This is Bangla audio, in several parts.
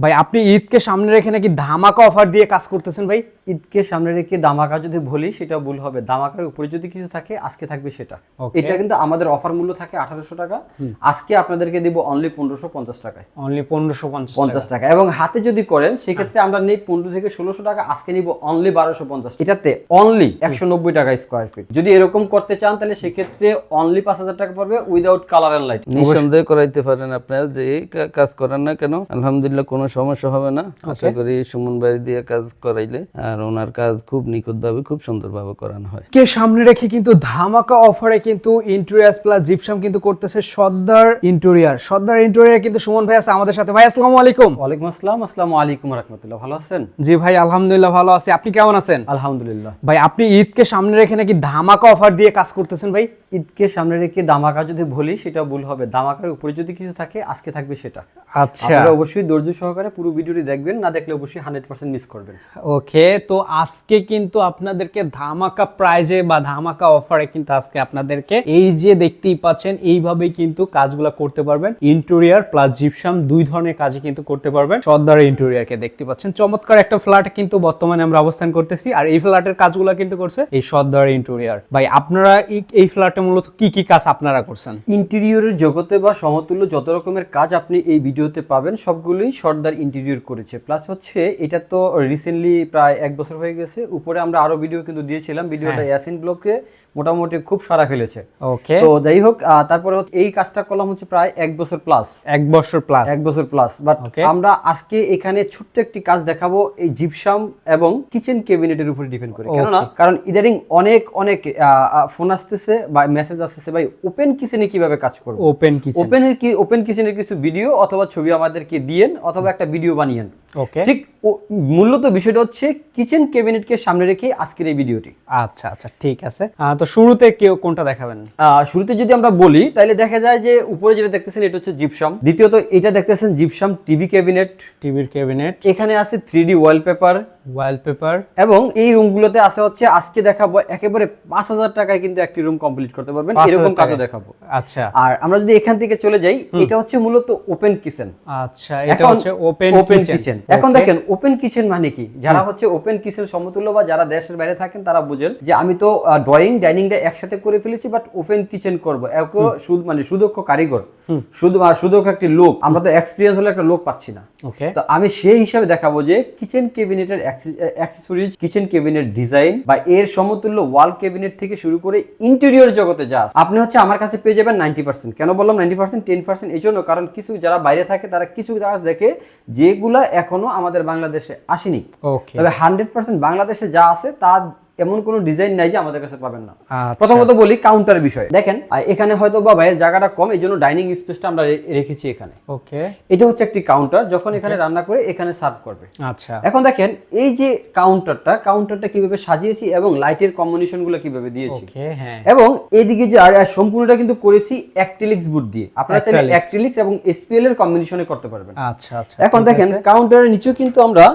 ভাই আপনি ঈদকে সামনে রেখে নাকি ধামাকা অফার দিয়ে কাজ করতেছেন ভাই? ঈদকে সামনে রেখে দামাকা যদি বলি সেটা ভুল হবে। দামাকার উপরে যদি কিছু থাকে আজকে থাকবে সেটা। এটা কিন্তু আমাদের অফার মূল্য থাকে 1800 টাকা, আজকে আপনাদেরকে দিব অনলি 1550 টাকায়। অনলি 1550 টাকা। এবং হাতে যদি করেন সেক্ষেত্রে আমরা নেই 15 থেকে 1600 টাকা, আজকে নিব অনলি 1250। এটাতে অনলি 190 টাকা স্কয়ার ফিট। যদি এরকম করতে চান তাহলে সেক্ষেত্রে অনলি 5000 টাকা পড়বে উইদাউট কালার এন্ড লাইট। নিঃসন্দেহে করাইতে পারেন আপনারা, যে কাজ করেন না কেন আলহামদুলিল্লাহ কোনো সমস্যা হবে না। আশা করি সুমন ভাই দিয়ে কাজ করাইলে আর ওনার কাজ খুব নিখুঁতভাবে খুব সুন্দরভাবে করানো হয়। কে সামনে রেখে কিন্তু ধামাকা অফারে কিন্তু ইন্টেরিয়র প্লাস জিপসাম কিন্তু করতেছে সর্দার ইন্টেরিয়র কিন্তু সুমন ভাই আছে আমাদের সাথে। ভাই আসসালামু আলাইকুম। ওয়ালাইকুম আসসালাম। আসসালামু আলাইকুম রাহমাতুল্লাহ। ভালো আছেন? জি ভাই আলহামদুলিল্লাহ ভালো আছি, আপনি কেমন আছেন? আলহামদুলিল্লাহ। ভাই আপনি ঈদকে সামনে রেখে নাকি ধামাকা অফার দিয়ে কাজ করতেছেন ভাই? ঈদকে সামনে রেখে দামাকা যদি বলি সেটা ভুল হবে। দামাকার উপরে যদি কিছু থাকে আজকে থাকবে সেটা। আচ্ছা, আপনারা অবশ্যই ধৈর্য সহকারে পুরো ভিডিওটি দেখবেন, না দেখলে অবশ্যই 100% মিস করবেন। ওকে, তো আজকে কিন্তু আপনাদেরকে ধামাকা প্রাইজে বা ধামাকা অফারে কিন্তু আজকে আপনাদেরকে এই যে দেখতেই পাচ্ছেন এইভাবেই কিন্তু কাজগুলো করতে পারবেন। ইন্টেরিয়র প্লাস জিপসাম দুই ধরনের কাজই কিন্তু করতে পারবেন। সর্দার ইন্টেরিয়রকে দেখতে পাচ্ছেন চমৎকার একটা ফ্ল্যাট কিন্তু বর্তমানে আমরা অবস্থান করতেছি, আর এই ফ্ল্যাটের কাজগুলো কিন্তু করছে এই সর্দার ইন্টেরিয়র। ভাই আপনারা এই ফ্ল্যাটে মূলত কি কি কাজ আপনারা করছেন? ইন্টেরিয়রের জগতে বা সমতুল্য যত রকমের কাজ আপনি এই ভিডিওতে পাবেন সবগুলোই সর্দার ইন্টেরিয়র করেছে। প্লাস হচ্ছে এটা তো রিসেন্টলি প্রায় 1 বছর হয়ে গেছে। উপরে আমরা আরো ভিডিও কিন্তু দিয়েছিলাম, ভিডিওটা ইয়াসিন ব্লগে মোটামুটি খুব সারা ফেলেছে। ওকে, তো যাই হোক, তারপরে এই কাজটা করলাম হচ্ছে প্রায় 1 বছর প্লাস। 1 বছর প্লাস। 1 বছর প্লাস। বাট আমরা আজকে এখানে ছোট্ট একটি কাজ দেখাবো এই জিপসাম এবং কিচেন ক্যাবিনেটের উপরে ডিপেন্ড করে। কেননা কারণ ইদারিং অনেক ফোন আসতেছে বা মেসেজ আসতেছে, ভাই ওপেন কিচেনে কিভাবে কাজ করব। ওপেন কিচেনের কিছু ভিডিও অথবা ছবি আমাদেরকে দিয়েন অথবা একটা ভিডিও বানিয়েন। ওকে, ঠিক মূলত বিষয়টা হচ্ছে কিচেন ক্যাবিনেটকে সামনে রেখে আজকের এই ভিডিওটি। আচ্ছা আচ্ছা ঠিক আছে। তো শুরুতে কোনটা দেখাবেন? শুরুতে যদি আমরা বলি তাহলে দেখা যায় যে উপরে যেটা দেখতেছেন এটা হচ্ছে জিপসাম। দ্বিতীয়ত এটা দেখতেছেন জিপসাম টিভির ক্যাবিনেট। এখানে আছে 3D ওয়ালপেপার এবং এই রুমগুলোতে আছে হচ্ছে আজকে দেখাবো একেবারে 5000 টাকায় কিন্তু একটি রুম কমপ্লিট করতে পারবেন, এরকম কাজও দেখাবো। আচ্ছা, আর আমরা যদি এখান থেকে চলে যাই, এটা হচ্ছে মূলত ওপেন কিচেন। আচ্ছা, এটা হচ্ছে ওপেন কিচেন। এখন দেখেন ওপেন কিচেন মানে কি, যারা হচ্ছে ওপেন কিচেন সমতুল্য বা যারা দেশের বাইরে থাকেন তারা বুঝেন যে আমি তো ড্রয়িং ডাইনিংটা একসাথে করে ফেলেছি, বাট ওপেন কিচেন করবো মানে সুদক্ষ কারিগর, সুদক্ষ একটি লোক, আমরা তো এক্সপিরিয়েন্স হলে একটা লোক পাচ্ছি না। তো আমি সেই হিসাবে দেখাবো যে কিচেন ক্যাবিনেটের অ্যাক্সেসরিজ, কিচেন ক্যাবিনেট ডিজাইন বা এর সমতুল্য ওয়াল ক্যাবিনেট থেকে শুরু করে ইন্টেরিয়র জগতে যা আপনি হচ্ছে আমার কাছে পেয়ে যাবেন 90%। কেন বললাম 90%? 10% এই জন্য কারণ কিছু যারা বাইরে থাকে তারা কিছু কাজ দেখে যেগুলা এখনো আমাদের বাংলাদেশে আসেনি। তবে 100% বাংলাদেশে যা আছে তা এমন কোনো ডিজাইন নাই যে আমাদের কাছে পাবেন না। প্রথমত বলি কাউন্টার বিষয়। দেখেন এখানে হয়তো বা ভাইয়ের জায়গাটা কম, এই জন্য ডাইনিং স্পেসটা আমরা রেখেছি এখানে। ওকে, এটা হচ্ছে একটি কাউন্টার, যখন এখানে রান্না করে এখানে সার্ভ করবে। আচ্ছা, এখন দেখেন এই যে কাউন্টারটা কিভাবে সাজিয়েছি এবং লাইটের কম্বিনেশন গুলো কিভাবে দিয়েছি। এবং এদিকে যে সম্পূর্ণটা কিন্তু করেছি অ্যাক্রিলিক্স বোর্ড দিয়ে। আপনারা চাইলে অ্যাক্রিলিক্স এবং এসপিএল এর কম্বিনেশনে করতে পারবেন। আচ্ছা আচ্ছা, এখন দেখেন কাউন্টারের নিচেও কিন্তু আমরা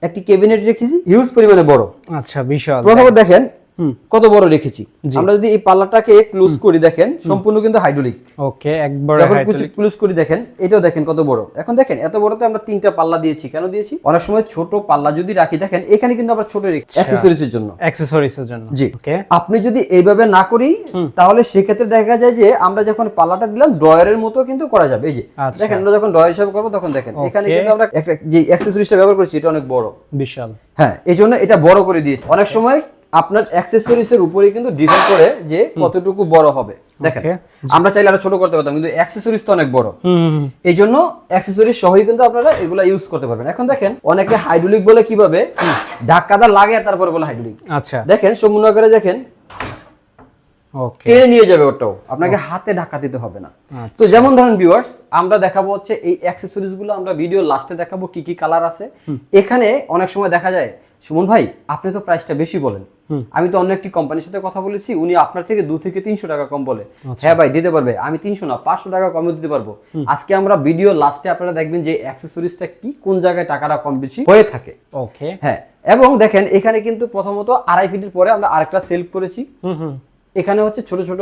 একটি ক্যাবিনেট রেখেছি, হিউজ পরিমাণে বড়। আচ্ছা, বিশাল। প্রথমে দেখেন কত বড় রেখেছি। আমরা যদি এই পাল্লাটাকে ক্লোজ করি দেখেন সম্পূর্ণ কিন্তু হাইড্রোলিক। ওকে, একবার যখন ক্লোজ করি দেখেন এটাও দেখেন কত বড়। এখন দেখেন এত বড়তে আমরা 3টা পাল্লা দিয়েছি। কেন দিয়েছি? অনেক সময় ছোট পাল্লা যদি রাখি, দেখেন এখানে কিন্তু আমরা ছোট রেখেছি অ্যাকসেসরিজের জন্য। জি, আপনি যদি এইভাবে না করি তাহলে সেক্ষেত্রে দেখা যায় যে আমরা যখন পাল্লাটা দিলাম ড্রয়ারের মতো কিন্তু করা যাবে। এই যে দেখেন আমরা যখন ড্রয়ার হিসাবে করবো তখন দেখেন এখানে কিন্তু আমরা একটা যে অ্যাকসেসরিজটা ব্যবহার করেছি এটা অনেক বড়, বিশাল। হ্যাঁ, এই জন্য এটা বড় করে দিয়েছি। অনেক সময় আপনার অ্যাকসেসরিজ এর উপরে কিন্তু ডিপেন্ড করে যে কতটুকু বড় হবে। দেখেন আমরা চাইলে আরো ছোট করতে পারতাম, কিন্তু অ্যাকসেসরিজ তো অনেক বড়, এই জন্য অ্যাকসেসরিজ সহই কিন্তু আপনারা এগুলা ইউজ করতে পারবেন। এখন দেখেন অনেকে হাইড্রোলিক বলে কিভাবে ধাক্কাটা লাগে আর তারপরে বলে হাইড্রোলিক। আচ্ছা, দেখেন সম্পূর্ণ করে দেখেন টেনে নিয়ে যাবে, ওটাও আপনাকে হাতে ধাক্কা দিতে হবে না। তো যেমন ধরেন ভিউয়ার্স, আমরা দেখাবো হচ্ছে এই অ্যাকসেসরিজ গুলো আমরা ভিডিও লাস্টে দেখাবো কি কি কালার আছে। এখানে অনেক সময় দেখা যায় সুমন ভাই আপনি তো প্রাইসটা বেশি বলেন, আমি তো অন্য একটি কোম্পানির সাথে কথা বলেছি, উনি আপনার থেকে 2 থেকে 300 টাকা কম বলে। হ্যাঁ ভাই দিতে পারবে, আমি 300 না 500 টাকা কমে দিতে পারবো। আজকে আমরা ভিডিও লাস্টে আপনারা দেখবেন যে অ্যাকসেসরিজটা কি কোন জায়গায় টাকাটা কম বেশি হয়ে থাকে। ওকে, হ্যাঁ। এবং দেখেন এখানে কিন্তু প্রথমত 2.5 ফিটের পরে আমরা আরেকটা সেলফ করেছি। এখানে হচ্ছে ছোট ছোট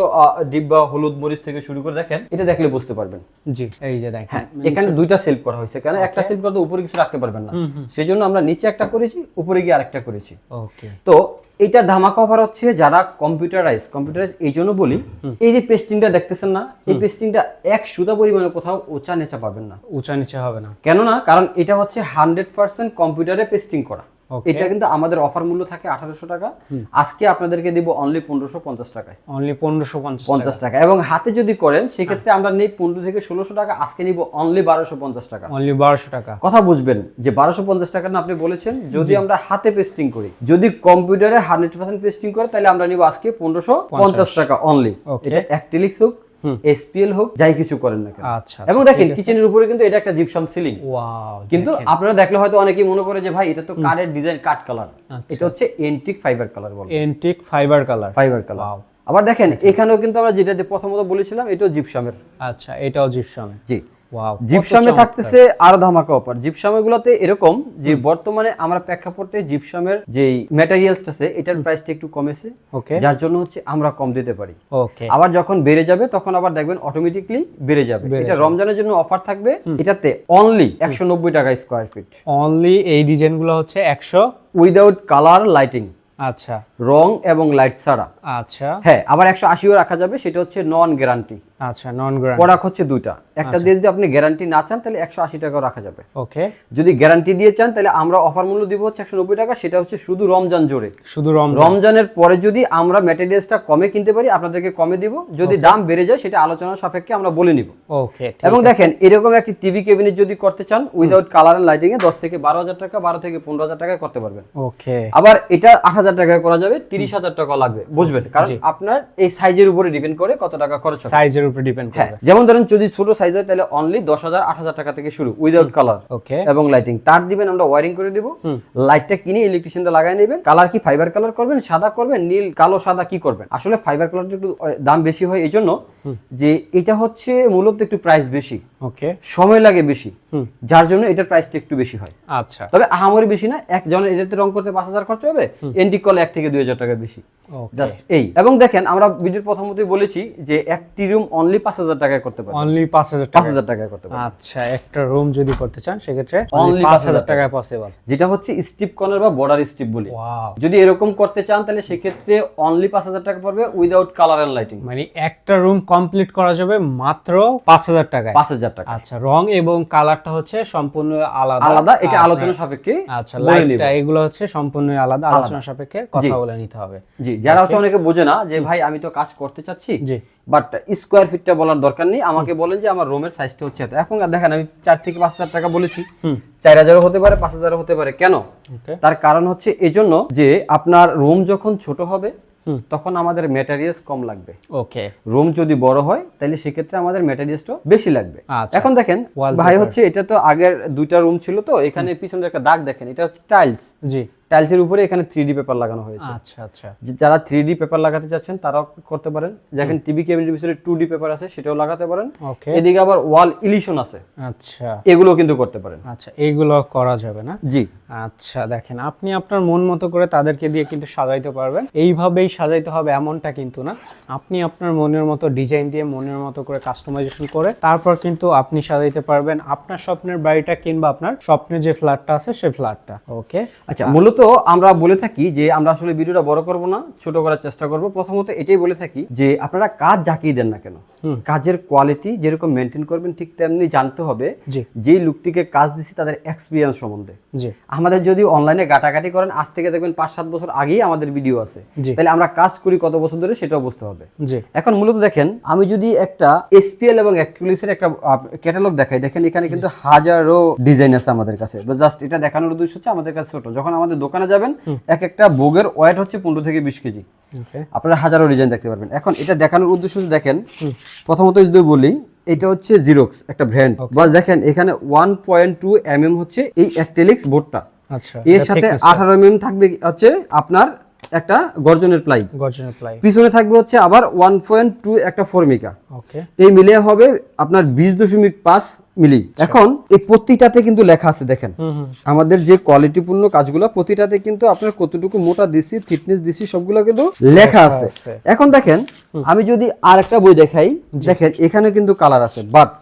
ডিব্বা হলুদ মরিচ থেকে শুরু করে দেখেন, এটা দেখলে বুঝতে পারবেন। জি, এই যে দেখেন হ্যাঁ, এখানে দুইটা সেলফ করা হয়েছে, কারণ একটা সেলফ করতে উপরে কিছু রাখতে পারবেন না, সেই জন্য আমরা নিচে একটা করেছি, উপরে গিয়ে আরেকটা করেছি। ওকে, তো এটা ধামাকা অফার হচ্ছে যারা কম্পিউটারাইজ এই জন্য বলি, এই যে পেস্টিংটা দেখতেছেন না, এই পেস্টিংটা এক সুতা পরিমাণে কোথাও উঁচা নিচা পাবেন না, উঁচা নিচে হবে না। কেননা কারণ এটা হচ্ছে 100% কম্পিউটারে পেস্টিং করা। Okay. এটা কিন্তু আমাদের অফার মূল্য থাকে 1800 টাকা, আজকে আপনাদেরকে দিব অনলি 1550 টাকায়, অনলি 1550 50 টাকা। এবং হাতে যদি করেন সেক্ষেত্রে আমরা নেই 15 থেকে 1600 টাকা, আজকে নিব অনলি 1250 টাকা। অনলি 1200 টাকা। কথা বুঝবেন যে 1250 টাকা না, আপনি বলেছেন যদি আমরা হাতে পেস্টিং করি, যদি কম্পিউটারে 100% পেস্টিং করে, তাহলে আমরা নিব আজকে 1550 টাকা অনলি। Okay. এটা অ্যাক্রিলিক্স হোক, এসপিএল হোক, যাই কিছু করেন না কেন। আচ্ছা, এবং দেখেন কিচেনের উপরে কিন্তু এটা একটা জিপসাম সিলিং। ওয়াও, কিন্তু আপনারা দেখলে হয়তো অনেকেই মনে করে যে ভাই এটা তো কাঠের ডিজাইন, কাঠ কালার, এটা হচ্ছে এন্টিক ফাইবার কালার বলে, antique fibre colour. Fibre colour. আবার দেখেন এখানেও কিন্তু আমরা যেটা প্রথমত বলেছিলাম, এটাও জিপসামের। আচ্ছা, এটাও জিপসামে। জি, ওয়াও, জিপসামে থাকতেছে আরো ধামাকা অফার। জিপসামে গুলোতে এরকম যে বর্তমানে আমরা প্রেক্ষাপটে জিপসামের যে ম্যাটেরিয়ালস আছে এটার প্রাইসটা একটু কমেছে, ওকে, যার জন্য হচ্ছে আমরা কম দিতে পারি। ওকে, আবার যখন বেড়ে যাবে তখন আবার দেখবেন অটোমেটিকলি বেড়ে যাবে। এটা রমজানের জন্য অফার থাকবে, এটাতে অনলি 190 টাকা স্কয়ার ফিট। অনলি এই ডিজাইনগুলো হচ্ছে 100, উইদাউট কালার লাইটিং, আচ্ছা রং এবং লাইট ছাড়া। আচ্ছা হ্যাঁ, আবার 180ও রাখা যাবে, সেটা হচ্ছে নন গ্যারান্টি। আচ্ছা, নন গ্রান্ড। প্রোডাক্ট হচ্ছে দুইটা, একটা দিয়ে যদি আপনি গ্যারান্টি না চান তাহলে 180 টাকাও রাখা যাবে। ওকে, যদি গ্যারান্টি দিয়ে চান তাহলে আমরা অফার মূল্য দিব হচ্ছে 190 টাকা, সেটা হচ্ছে শুধু রমজান জোরে। শুধু রমজান। রমজানের পরে যদি আমরা ম্যাটেরিয়ালসটা কমে কিনতে পারি আপনাদেরকে কমে দিব, যদি দাম বেড়ে যায় সেটা আলোচনা সাপেক্ষে আমরা বলে নিব। ওকে, এবং দেখেন এরকম একটি টিভি ক্যাবিনেট যদি করতে চান উইদাউট কালার এন্ড লাইটিং এ 10 থেকে 12000 টাকা, 12 থেকে 15000 টাকায় করতে পারবেন। ওকে, আবার এটা 8000 টাকায় করা যাবে, 30000 টাকা লাগবে, বুঝবেন, কারণ আপনার এই সাইজের উপরে ডিপেন্ড করে কত টাকা খরচ হবে। সাইজের উপর ডিপেন্ড হ্যাঁ, করবে। যেমন ধরেন যদি ছোট সাইজ হয় তাহলে অনলি 10000 8000 টাকা থেকে শুরু উইদাউট কালার ওকে, এবং লাইটিং। তার দিবেন, আমরা ওয়্যারিং করে দিব, লাইটটা কিনে ইলেকট্রিশিয়ানটা লাগাই নেবেন। কালার কি ফাইবার কালার করবেন, সাদা করবেন, নীল কালো সাদা কি করবেন? আসলে ফাইবার কালারটা একটু দাম বেশি হয় এইজন্য যে এটা হচ্ছে মূলত একটু প্রাইস বেশি, ওকে, সময় লাগে বেশি, যার জন্য এটার প্রাইসটা একটু বেশি হয়। আচ্ছা, তবে আহামরি বেশি না, একজনের এটাতে রং করতে 5000 খরচ হবে, এন্টিক কল 1 থেকে 2000 টাকা বেশি, ওকে, জাস্ট এই। এবং দেখেন আমরা ভিডিওর প্রথমতেই বলেছি যে একটি রুম অনলি 5000 টাকায় করতে পারবেন, অনলি 5000 টাকা। 5000 টাকায় করতে পারবেন। আচ্ছা, একটা রুম যদি করতে চান সেক্ষেত্রে Only অনলি 5000 টাকায় পসিবল। যেটা হচ্ছে স্ট্রিপ কর্নার বা বর্ডার স্ট্রিপ বলি। ওয়াও, যদি এরকম করতে চান তাহলে সেক্ষেত্রে অনলি 5000 টাকা পড়বে উইদাউট কালার এন্ড লাইটিং। মানে একটা রুম কমপ্লিট করা যাবে মাত্র 5000 টাকায়। 5000 টাকা। আচ্ছা, রং এবং কালারটা হচ্ছে সম্পূর্ণ আলাদা আলাদা, এটা আলোচনা সাপেক্ষে আচ্ছা, বলে নিব। লাইটটা এগুলো হচ্ছে সম্পূর্ণ আলাদা, আলোচনা সাপেক্ষে কথা বলে নিতে হবে। জি, যারা হচ্ছে অনেকে বোঝে না যে ভাই আমি তো কাজ করতে চাচ্ছি, জি, বাট স্কয়ার ফিটটা বলার দরকার নেই, আমাকে বলেন যে আমার রুমের সাইজটা হচ্ছে এত। এখন দেখেন আমি 4 থেকে 5000 টাকা বলেছি, 4000 হতে পারে, 5000 হতে পারে। কেন? ওকে, তার কারণ হচ্ছে এজন্য যে আপনার রুম যখন ছোট হবে তখন আমাদের ম্যাটেরিয়ালস কম লাগবে। ওকে, রুম যদি বড় হয় তাহলে সেক্ষেত্রে আমাদের ম্যাটেরিয়ালসটা বেশি লাগবে। আচ্ছা। এখন দেখেন ভাই হচ্ছে এটা তো আগের দুইটা রুম ছিল, তো এখানে পিছনে একটা দাগ দেখেন, এটা হচ্ছে টাইলস। জি, টাইলসের উপরে এখানে 3D পেপার লাগানো হয়েছে। আচ্ছা, আচ্ছা, যারা 3D পেপার লাগাতে চাচ্ছেন তারাও করতে পারেন। দেখেন টিভি ক্যাবিনেটের ভিতরে 2D পেপার আছে, সেটাও লাগাতে পারেন। ওকে, এদিকে আবার ওয়াল ইলিশন আছে, আচ্ছা, এগুলো কিন্তু করতে পারেন। আচ্ছা, এইগুলো করা যাবে না? জি, আচ্ছা, দেখেন আপনি আপনার মন মতো করে তাদেরকে দিয়ে কিন্তু সাজাইতে পারবেন। এইভাবেই সাজাইতে হবে এমনটা কিন্তু না, আপনি আপনার মনের মতো ডিজাইন দিয়ে মনের মতো করে কাস্টমাইজেশন করে তারপর কিন্তু আপনি সাজাইতে পারবেন আপনার স্বপ্নের বাড়িটা কিংবা আপনার স্বপ্নের যে ফ্ল্যাটটা আছে সেই ফ্ল্যাটটা। ওকে, আচ্ছা, মূলত আমরা বলে থাকি যে আমরা আসলে ভিডিওটা বড় করব না, ছোট করার চেষ্টা করব। প্রথমত এটাই বলে থাকি যে আপনারা কাজ যাকেই দেন না কেন, কাজের কোয়ালিটি যেরকম মেনটেন করবেন ঠিক তেমনি জানতে হবে জি, যেই লোকটিকে কাজ দিছি তাদের এক্সপিরিয়েন্স সম্বন্ধে। জি, আমাদের যদি অনলাইনে গাটাগাটি করেন, আজ থেকে দেখবেন 5-7 বছর আগেই আমাদের ভিডিও আছে, জি, তাহলে আমরা কাজ করি কত বছর ধরে সেটাও বুঝতে হবে। জি, এখন মূলত দেখেন আমি যদি একটা এসপিএল এবং অ্যাক্রিলিক্সের একটা ক্যাটালগ দেখাই, দেখেন এখানে কিন্তু হাজারো ডিজাইন আছে আমাদের কাছে। জাস্ট এটা দেখানোর উদ্দেশ্য হচ্ছে আমাদের কাছে ছোট, যখন আমাদের দোকানে যাবেন এক একটা বোগের ওয়েট হচ্ছে 15 থেকে 20 কেজি, ওকে, আপনারা হাজারো ডিজাইন দেখতে পারবেন। এখন এটা দেখানোর উদ্দেশ্য হচ্ছে দেখেন, প্রথমত যদি বলি এটা হচ্ছে জিরক্স একটা ব্র্যান্ড, বাস দেখেন এখানে 1.2 mm হচ্ছে এই অ্যাক্রিলিক্স বোর্ডটা। আচ্ছা, এর সাথে 18 mm থাকবে হচ্ছে আপনার একটা গর্জনের প্লাই, গর্জনের প্লাই, পিছনে থাকবে হচ্ছে আবার 1.2 একটা ফর্মিকা। ওকে, এই মিলিয়ে হবে আপনার 20.5 মিলি। এখন এই প্রতিটাতে কিন্তু লেখা আছে, দেখেন আমাদের যে কোয়ালিটিপূর্ণ কাজগুলো প্রতিটাতে কিন্তু আপনার কতটুকু মোটা দিছি, থিকনেস দিছি, সবগুলো কিন্তু লেখা আছে। এখন দেখেন আমি যদি আরেকটা বই দেখাই, দেখেন এখানে কিন্তু কালার আছে, বাট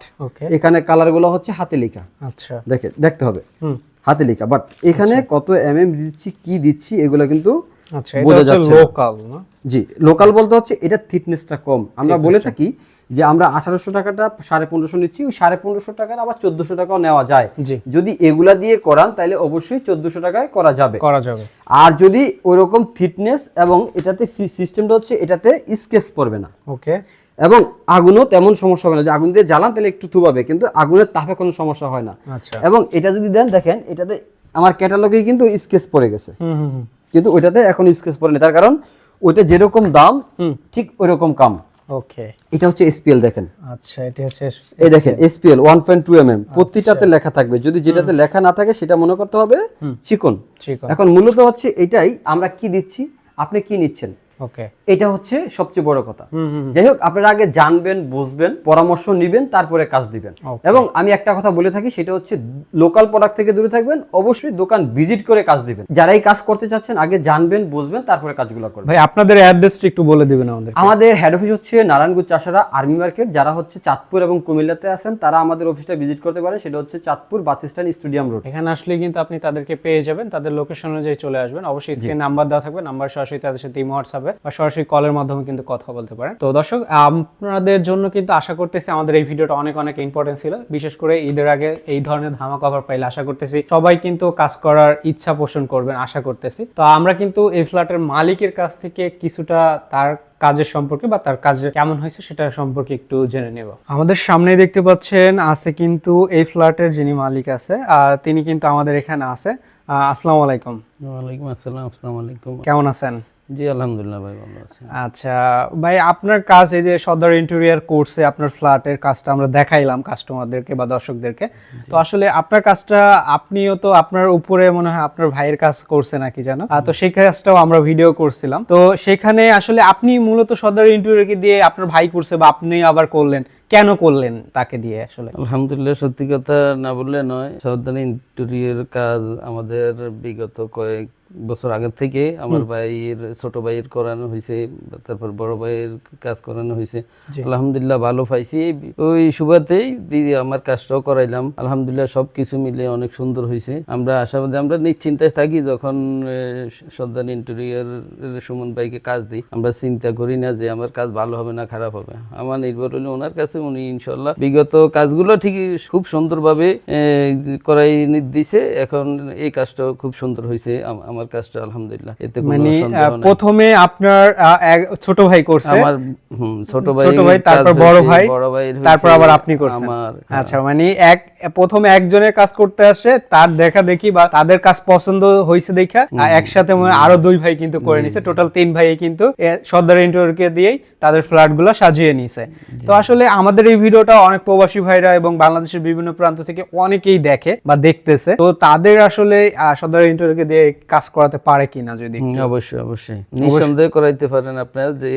এখানে কালারগুলো হচ্ছে হাতে লেখা। আচ্ছা, দেখতে হবে হাতে লেখা, বাট এখানে কত দিচ্ছি, কি দিচ্ছি, এগুলো কিন্তু আচ্ছা, বোঝা যাচ্ছে না। লোকাল না? জি, লোকাল বলতে হচ্ছে এটা থিকনেসটা কম। আমরা বলে থাকি যে আমরা 1800 টাকাটা 1550 নিচ্ছি, ওই 1550 টাকার আবার 1400 টাকাও নেওয়া যায়। যদি এগুলা দিয়ে করান তাহলে অবশ্যই 1400 টাকায় করা যাবে। আর যদি ওইরকম ফিটনেস এবং এটাতে সিস্টেমটা হচ্ছে এটাতে স্কেচ পড়বে না, ওকে, এবং আগুনও তেমন সমস্যা হবে না। যে আগুন দিয়ে জ্বালান তাহলে একটু থুবাবে, কিন্তু আগুনের তাপে কোনো সমস্যা হয় না। এবং এটা যদি দেন, দেখেন এটাতে আমার ক্যাটালগে কিন্তু স্কেচ পড়ে গেছে, কিন্তু ওইটাতে এখন স্কেচ পড়েনি। তার কারণ ওইটা যেরকম দাম ঠিক ওইরকম কাম। ওকে, এটা হচ্ছে এসপিএল, দেখেন। আচ্ছা, এটা হচ্ছে এই দেখেন এসপিএল 1.2 mm, প্রতিটাতে লেখা থাকবে। যদি যেটাতে লেখা না থাকে সেটা মনে করতে হবে চিকন। এখন মূলত হচ্ছে এটাই আমরা কি দিচ্ছি, আপনি কি নিচ্ছেন, ওকে, এটা হচ্ছে সবচেয়ে বড় কথা। যাই হোক, আপনারা আগে জানবেন, বুঝবেন, পরামর্শ নিবেন, তারপরে কাজ দিবেন। এবং আমি একটা কথা বলে থাকি, সেটা হচ্ছে লোকাল প্রোডাক্ট থেকে দূরে থাকবেন, অবশ্যই দোকান ভিজিট করে কাজ দিবেন। যারা এই কাজ করতে চাচ্ছেন আগে জানবেন, বুঝবেন, তারপরে কাজগুলো করবেন। ভাই আপনাদের অ্যাড্রেসটা একটু বলে দিবেন আমাদের। আমাদের হেড অফিস হচ্ছে নারায়ণগঞ্জ চাষারা আর্মি মার্কেট। যারা হচ্ছে চাঁদপুর এবং কুমিল্লাতে আছেন তারা আমাদের অফিসটা ভিজিট করতে পারে, সেটা হচ্ছে Chandpur bus stand, stadium road. এখানে আসলে কিন্তু আপনি তাদেরকে পেয়ে যাবেন, তাদের লোকেশন অনুযায়ী চলে আসবেন। অবশ্যই স্ক্রিনে নাম্বার দেওয়া থাকবে, নাম্বার সরাসরি তাদের সাথে হোয়াটসঅ্যাপে বা সরাসরি কলের মাধ্যমে কিন্তু কথা বলতে পারেন। তো দর্শক, আপনাদের জন্য কিন্তু আশা করতেছি আমাদের এই ভিডিওটা অনেক অনেক ইম্পর্টেন্ট ছিল, বিশেষ করে ঈদের আগে এই ধরনের ধামাকা অফার পাইলে আশা করতেছি সবাই কিন্তু কাজ করার ইচ্ছা পোষণ করবেন, আশা করতেছি। তো আমরা কিন্তু এই ফ্ল্যাটের মালিকের কাছ থেকে কিছুটা তার কাজের সম্পর্কে বা তার কাজ কেমন হয়েছে সেটা সম্পর্কে একটু জেনে নেব। আমাদের সামনে দেখতে পাচ্ছেন আছে কিন্তু এই ফ্ল্যাটের যিনি মালিক আছে, তিনি কিন্তু আমাদের এখানে আছে। আসসালামু আলাইকুম। ওয়ালাইকুম আসসালাম। আসসালামু আলাইকুম। কেমন আছেন? জি আলহামদুলিল্লাহ ভাই, ভালো আছি। আচ্ছা ভাই, আপনার কাজ এই যে সদর ইন্টেরিয়র কোর্সে আপনার ফ্ল্যাটের কাজটা আমরা দেখাইলাম কাস্টমারদেরকে বা দর্শকদেরকে। তো আসলে আপনার কাজটা, আপনিও তো আপনার উপরে মনে হয় আপনার ভাইয়ের কাজ করছে নাকি জানো, তো সেই কাজটাও আমরা ভিডিও করছিলাম। তো সেখানে আসলে আপনি মূলত সদর ইন্টেরিয়রকে দিয়ে আপনার ভাই করছে বা আপনি আবার করলেন, কেন করলেন তাকে দিয়ে? আসলে আলহামদুলিল্লাহ, সত্যি কথা না বললে নয়, সর্দার ইন্টেরিয়র কাজ আমাদের বিগত কয়েক বছর আগে থেকে আমার ভাইয়ের, ছোট ভাইয়ের করানো হয়েছে, তারপর বড় ভাইয়ের কাজ করানো হয়েছে। আলহামদুলিল্লাহ ভালো পাইছি, ওই সুবাদেই দিদি আমার কাজটাও করাইলাম। আলহামদুলিল্লাহ সবকিছু মিলে অনেক সুন্দর হয়েছে। আমরা আশাবাদী, আমরা নিশ্চিন্তায় থাকি যখন সর্দার ইন্টেরিয়র সুমন ভাইকে কাজ দিই, আমরা চিন্তা করি না যে আমার কাজ ভালো হবে না খারাপ হবে। আমার নির্ভর হলো ওনার কাছে, উনি ইনশাল্লাহ বিগত কাজগুলো ঠিক খুব সুন্দরভাবে করাই দিছে। এখন এই কাজটাও খুব সুন্দর হয়েছে আমার কাজটা, আলহামদুলিল্লাহ। এতে মানে প্রথমে আপনার ছোট ভাই করছে, আমার ছোট ভাই, তারপর বড় ভাই, তারপর আবার আপনি করছেন। আচ্ছা, মানে প্রথমে একজনের কাজ করতে আসে, তার দেখা দেখি বা তাদের কাজ পছন্দ হয়েছে দেখা একসাথে আরো দুই ভাই কিন্তু করে নিছে। টোটাল 3 ভাই কিন্তু সর্দার ইন্টেরিয়রকে দিয়েই তাদের ফ্ল্যাটগুলো সাজিয়ে নিছে। তো আসলে আমাদের এই ভিডিওটা অনেক প্রবাসী ভাইরা এবং বাংলাদেশের বিভিন্ন প্রান্ত থেকে অনেকেই দেখে বা দেখতেছে। তো তাদের আসলে সর্দার ইন্টেরিয়রকে দিয়ে কাজ করাতে পারে কিনা যদি? অবশ্যই অবশ্যই নিঃসন্দেহে করাইতে পারেন। আপনারা যে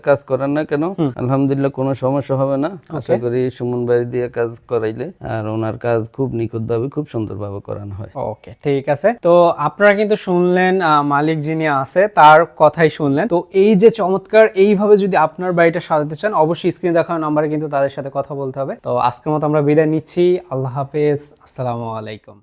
কাজ করেন না কেন, আলহামদুলিল্লাহ কোনো সমস্যা হবে না। আশা করি সুমন ভাই দিয়ে কাজ করাইলে আর ওনার কাজ খুব নিখুঁতভাবে, খুব সুন্দরভাবে করানো হয়। ওকে, ঠিক আছে। তো আপনারা কিন্তু শুনলেন মালিক যিনি আছে তার কথাই শুনলেন। তো এই যে চমৎকার, এইভাবে যদি আপনার বাড়িটা সাজাতে চান অবশ্যই স্ক্রিনে দেখানো নাম্বারে কিন্তু তাদের সাথে কথা বলতে হবে। তো আজকের মতো আমরা বিদায় নিচ্ছি। আল্লাহ হাফেজ, আসসালামু আলাইকুম।